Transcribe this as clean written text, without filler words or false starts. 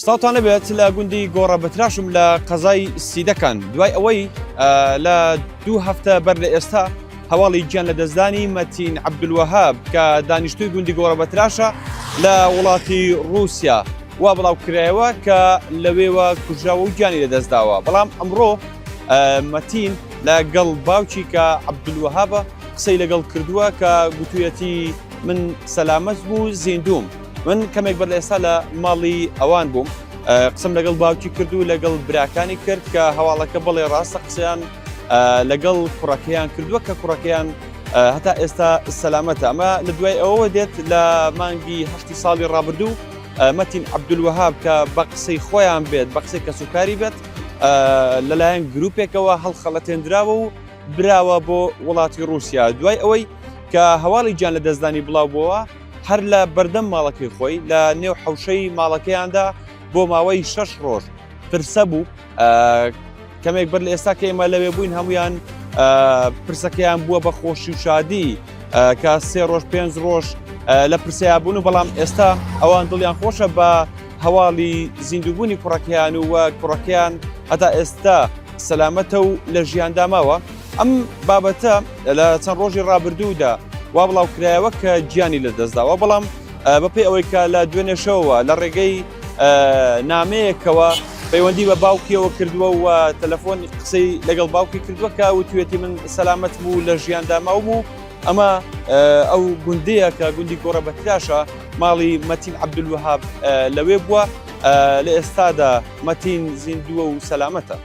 سڵاتانە بێت لە گوندی گۆڕەبەتراشم لە قەزای سیدەکان دوای ئەوەی لە 2 هەفتە بەر لە ئێستا هەواڵی گیان لە دەستدانی مەتین عەبدولوەهاب کە دانیشتووی گوندی گۆڕەبەتراشە لە وڵاتی رووسیا وا بڵاوکرایەوە کە لەوێوە کوژراوە و گیانی لەدەستداوە. بەڵام ئەمڕۆ مەتین لەگەڵ باوکی کە عەبدولوەهابە قسەی لەگەڵ کردووە کە گوتوویەتی من سەلامەت بوو زیندووم. من کەمێک بەر لە ئێستا لە ماڵی ئەوان بووم قسم لەگەڵ باوکی کرد و لەگەڵ براکانی کرد کە هەواڵەکە بەڵێ ڕاستە قسەیان لەگەڵ کوڕەکەیان کردووە کە کوڕەکەیان هەتا ئێستا سەلامەتە. ئەمە لە دوای ئەوەوە دێت لە مانگی 8 ساڵی ڕابردوو مەتین عەبدولوەهاب کە بە قسەی خۆیان بێت بە قسەی کەسوکاری بێت لەلایەن گروپێکەوە هەڵخەڵەتێنراوە و براوە بۆ وڵاتی رووسیا. دوای ئەوەی کە هەواڵی گیان لە دەستدانی بڵاو بووە هەر لە بەردەم ماڵەکەی خۆی لە نێو حەوشەی ماڵەکەیاندا بۆ ماوەی 6 ڕۆژ پرسە بوو. کەمێک بەر لە ئێستا کە ئێمە لەوێ بووین هەمویان پرسەکەیان بووە بە خۆشی و شادی کە 3 ڕۆژ 5 ڕۆژ لە پرسەیان بوون و بەڵام ئێستا ئەوان دڵیان خۆشە بە هەواڵی زیندووبوونی کوڕەکەیان و کوڕەکەیان هەتا ئێستا سەلامەتە و لە ژیاندا ماوە. ئەم بابەتە لە چەند ڕۆژی ڕابردوودا وا بڵاوکرایەوە کە گیانی لەدەستداوە، بەڵام بەپێی ئەوەی کە لە دوێنێشەوە لە ڕێگەی نامەیەکەوە پەیوەندی بە باوکیەوە کردووە و تەلەفۆن قسەی لەگەڵ باوکی کردووە کە وتوێتی من سەلامەت بوو لە ژیاندا ماوم و ئەمە ئەو گوندەیە کە گوندی گۆڕەبەتراشە ماڵی مەتین عەبدولوەهاب لەوێ بووە. لە ئێستادا مەتین زیندووە و سەلامەتە.